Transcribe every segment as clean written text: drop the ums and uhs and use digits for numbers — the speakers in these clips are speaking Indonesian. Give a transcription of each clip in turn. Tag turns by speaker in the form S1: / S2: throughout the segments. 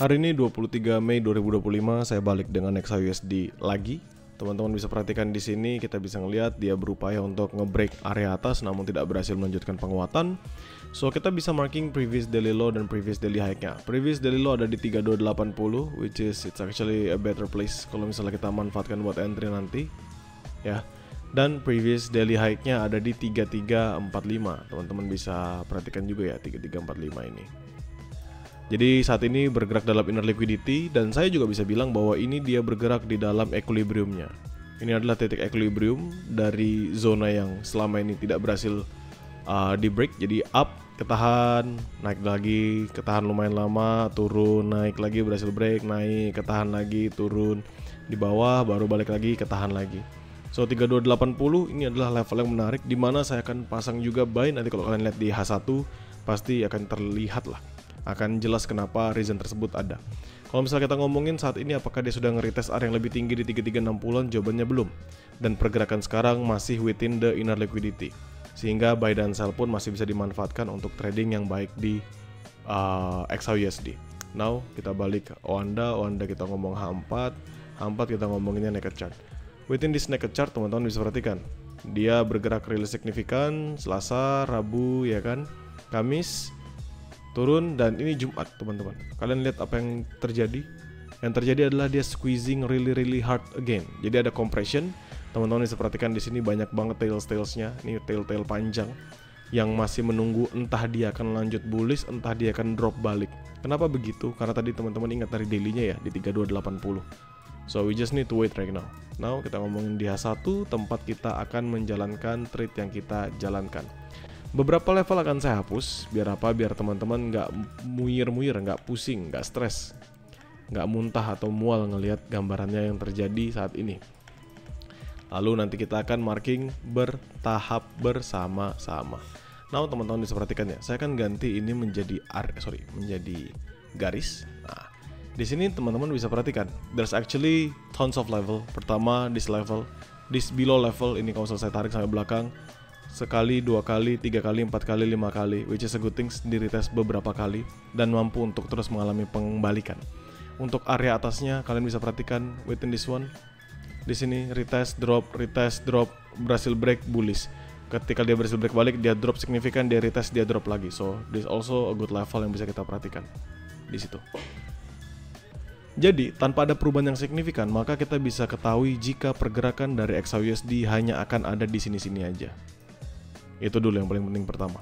S1: Hari ini 23 Mei 2025 saya balik dengan XAUSD lagi. Teman-teman bisa perhatikan di sini kita bisa ngelihat dia berupaya untuk nge-break area atas namun tidak berhasil melanjutkan penguatan. So kita bisa marking previous daily low dan previous daily high-nya. Previous daily low ada di 3280 which is it's actually a better place kalau misalnya kita manfaatkan buat entry nanti. Ya. Dan previous daily high-nya ada di 3345. Teman-teman bisa perhatikan juga ya 3345 ini. Jadi saat ini bergerak dalam inner liquidity dan saya juga bisa bilang bahwa ini dia bergerak di dalam equilibriumnya. Ini adalah titik equilibrium dari zona yang selama ini tidak berhasil di break. Jadi up, ketahan, naik lagi, ketahan lumayan lama, turun, naik lagi, berhasil break, naik, ketahan lagi, turun, di bawah baru balik lagi, ketahan lagi. So 3280 ini adalah level yang menarik di mana saya akan pasang juga buy. Nanti kalau kalian lihat di H1 pasti akan terlihat lah. Akan jelas kenapa reason tersebut ada. Kalau misalnya kita ngomongin saat ini apakah dia sudah nge-retest area yang lebih tinggi di 3360-an, jawabannya belum. Dan pergerakan sekarang masih within the inner liquidity. Sehingga buy dan sell pun masih bisa dimanfaatkan untuk trading yang baik di XAUSD. Now kita balik ke Oanda kita ngomong H4 kita ngomonginnya naked chart. Within this naked chart teman-teman bisa perhatikan dia bergerak really signifikan Selasa, Rabu ya kan, Kamis turun dan ini Jumat teman-teman. Kalian lihat apa yang terjadi? Yang terjadi adalah dia squeezing really hard again. Jadi ada compression. Teman-teman bisa perhatikan di sini banyak banget tails-tailsnya. Ini tail-tail panjang yang masih menunggu entah dia akan lanjut bullish, entah dia akan drop balik. Kenapa begitu? Karena tadi teman-teman ingat dari daily-nya ya di 3280. So we just need to wait right now. Now kita ngomongin di H1 tempat kita akan menjalankan trade yang kita jalankan. Beberapa level akan saya hapus, biar apa? Biar teman-teman nggak muyir-muyir, nggak pusing, nggak stres, nggak muntah atau mual ngelihat gambarannya yang terjadi saat ini. Lalu nanti kita akan marking bertahap bersama-sama. Nah teman-teman bisa perhatikan ya, saya akan ganti ini menjadi garis. Nah, di sini teman-teman bisa perhatikan, there's actually tons of level. Pertama, this level, this below level ini kalau saya tarik sampai belakang. Sekali, dua kali, tiga kali, empat kali, lima kali, which is a good thing, di retest beberapa kali dan mampu untuk terus mengalami pengembalikan. Untuk area atasnya kalian bisa perhatikan within this one, di sini retest drop, berhasil break bullish. Ketika dia berhasil break balik, dia drop signifikan, dia retest, dia drop lagi. So this also a good level yang bisa kita perhatikan di situ. Jadi tanpa ada perubahan yang signifikan, maka kita bisa ketahui jika pergerakan dari XAUSD hanya akan ada di sini-sini aja. Itu dulu yang paling penting pertama.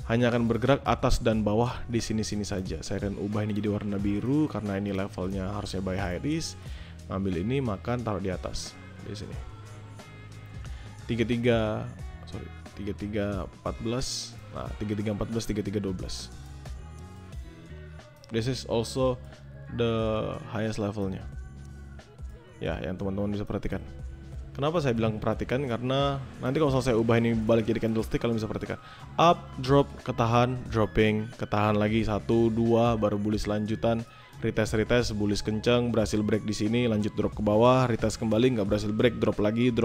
S1: Hanya akan bergerak atas dan bawah di sini-sini saja. Saya akan ubah ini jadi warna biru karena ini levelnya harusnya buy high risk. Ngambil ini, makan, taruh di atas di sini. 3314. Nah, 3314, 3312. This is also the highest levelnya. Ya, yang teman-teman bisa perhatikan. Kenapa saya bilang perhatikan? Karena nanti kalau saya ubah ini balik jadi candlestick, kalian bisa perhatikan up, drop, ketahan, dropping, ketahan lagi 1, 2, baru bullish lanjutan, retest, bullish kencang, berhasil break di sini, lanjut drop ke bawah, retest kembali, nggak berhasil break, drop lagi,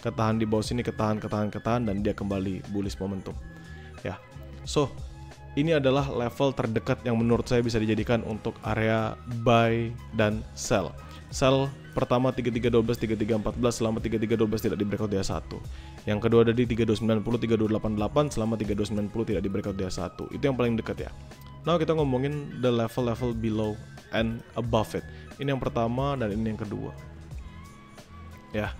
S1: ketahan di bawah sini, ketahan, dan dia kembali bullish momentum. Ya, so ini adalah level terdekat yang menurut saya bisa dijadikan untuk area buy dan sell. Sell pertama 3312, 3314 selama 3312 tidak di breakout di A1. Yang kedua ada di 3290, 3288 selama 3290 tidak di breakout di A1. Itu yang paling dekat ya. Nah kita ngomongin the level below and above it. Ini yang pertama dan ini yang kedua. Ya.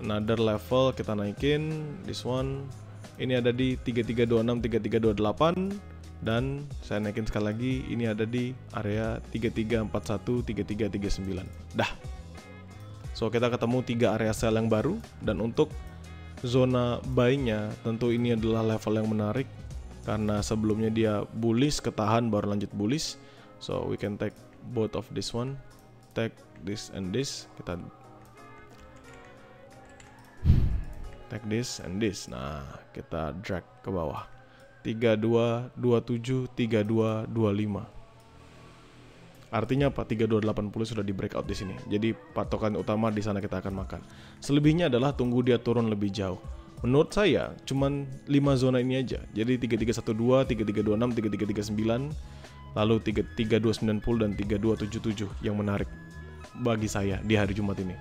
S1: Another level kita naikin, this one. Ini ada di 3326, 3328. Dan saya naikin sekali lagi, ini ada di area 3341, 3339. Dah. So kita ketemu 3 area sell yang baru. Dan untuk zona buy-nya tentu ini adalah level yang menarik karena sebelumnya dia bullish, ketahan, baru lanjut bullish. So we can take both of this one, take this and this. Kita take this and this. Nah kita drag ke bawah 3227, 3225. Artinya apa? 3280 sudah di breakout di sini. Jadi patokan utama di sana kita akan makan. Selebihnya adalah tunggu dia turun lebih jauh. Menurut saya cuman 5 zona ini aja. Jadi 3312, 3326, 3339 lalu 3290 dan 3277 yang menarik bagi saya di hari Jumat ini.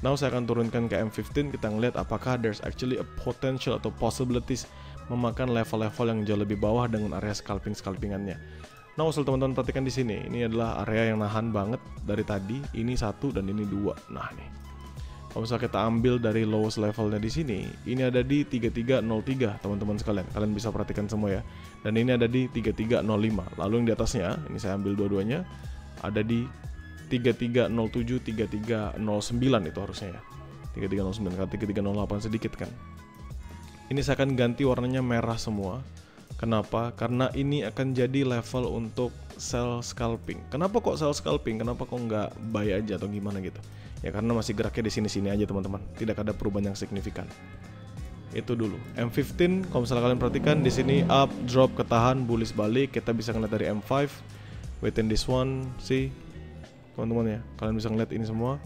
S1: Now saya akan turunkan ke M15, kita ngeliat apakah there's actually a potential atau possibilities memakan level-level yang jauh lebih bawah dengan area scalpingannya. Nah, asal teman-teman perhatikan di sini, ini adalah area yang nahan banget dari tadi, ini 1 dan ini 2. Nah nih, kalau misalnya kita ambil dari lowest levelnya di sini, ini ada di 3303 teman-teman sekalian. Kalian bisa perhatikan semua ya. Dan ini ada di 3305. Lalu yang di atasnya, ini saya ambil dua-duanya, ada di 3307, 3309 itu harusnya ya. 3309, karena 3308 sedikit kan. Ini saya akan ganti warnanya merah semua. Kenapa? Karena ini akan jadi level untuk sell scalping. Kenapa kok sell scalping? Kenapa kok nggak buy aja atau gimana gitu? Ya karena masih geraknya di sini-sini aja teman-teman. Tidak ada perubahan yang signifikan. Itu dulu. M15, kalau misalnya kalian perhatikan di sini up, drop, ketahan, bullish balik. Kita bisa ngeliat dari M5. Within this one, see, teman-teman ya. Kalian bisa ngeliat ini semua.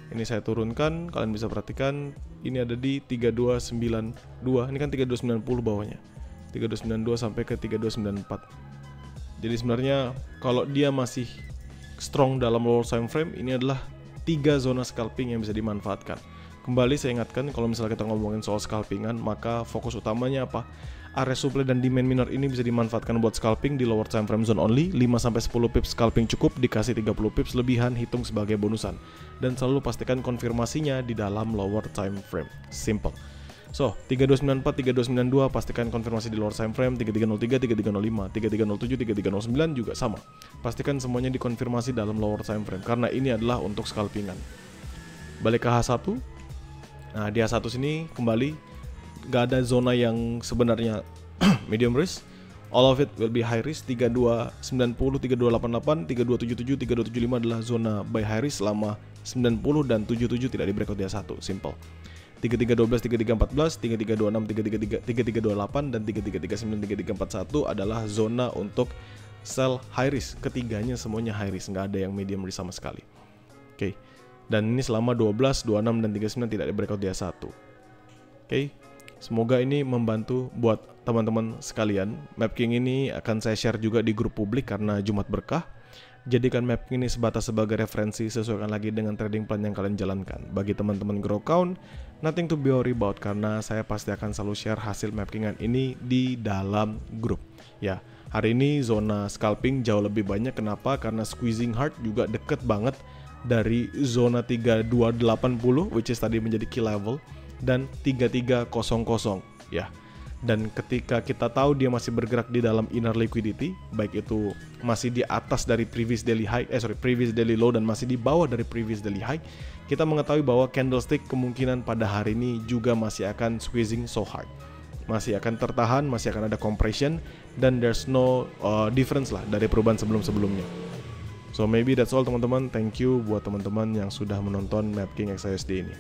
S1: Ini saya turunkan. Kalian bisa perhatikan. Ini ada di 3292. Ini kan 3290 bawahnya. 3292 sampai ke 3294. Jadi sebenarnya kalau dia masih strong dalam lower time frame, ini adalah 3 zona scalping yang bisa dimanfaatkan. Kembali saya ingatkan, kalau misalnya kita ngomongin soal scalpingan, maka fokus utamanya apa? Area supply dan demand minor ini bisa dimanfaatkan buat scalping di lower time frame zone only. 5-10 pips scalping cukup, dikasih 30 pips lebihan, hitung sebagai bonusan. Dan selalu pastikan konfirmasinya di dalam lower time frame. Simple. So, 3294, 3292 pastikan konfirmasi di lower time frame, 3303, 3305, 3307, 3309 juga sama. Pastikan semuanya dikonfirmasi dalam lower time frame karena ini adalah untuk scalpingan. Balik ke H1. Nah, di H1 sini kembali gak ada zona yang sebenarnya medium risk. All of it will be high risk. 3290, 3288, 3277, 3275 adalah zona buy high risk selama 90 dan 77 tidak di breakout di H1. Simple. 3312, 3314, 3326, 3328 dan 3339, 3341 adalah zona untuk sell high risk. Ketiganya semuanya high risk, nggak ada yang medium risk sama sekali. Oke. Dan ini selama 12, 26 dan 39 tidak ada breakout di A1. Oke. Semoga ini membantu buat teman-teman sekalian. Mapking ini akan saya share juga di grup publik karena Jumat Berkah. Jadikan mapping ini sebatas sebagai referensi, sesuaikan lagi dengan trading plan yang kalian jalankan. Bagi teman-teman grow count, nothing to be worry about karena saya pasti akan selalu share hasil mapkingan ini di dalam grup. Ya, hari ini zona scalping jauh lebih banyak. Kenapa? Karena squeezing hard juga deket banget dari zona 3280 which is tadi menjadi key level dan 3300 ya. Dan ketika kita tahu dia masih bergerak di dalam inner liquidity, baik itu masih di atas dari previous daily low dan masih di bawah dari previous daily high, kita mengetahui bahwa candlestick kemungkinan pada hari ini juga masih akan squeezing so hard. Masih akan tertahan, masih akan ada compression, dan there's no difference lah dari perubahan sebelum-sebelumnya. So maybe that's all teman-teman. Thank you buat teman-teman yang sudah menonton Map King XAUSD ini.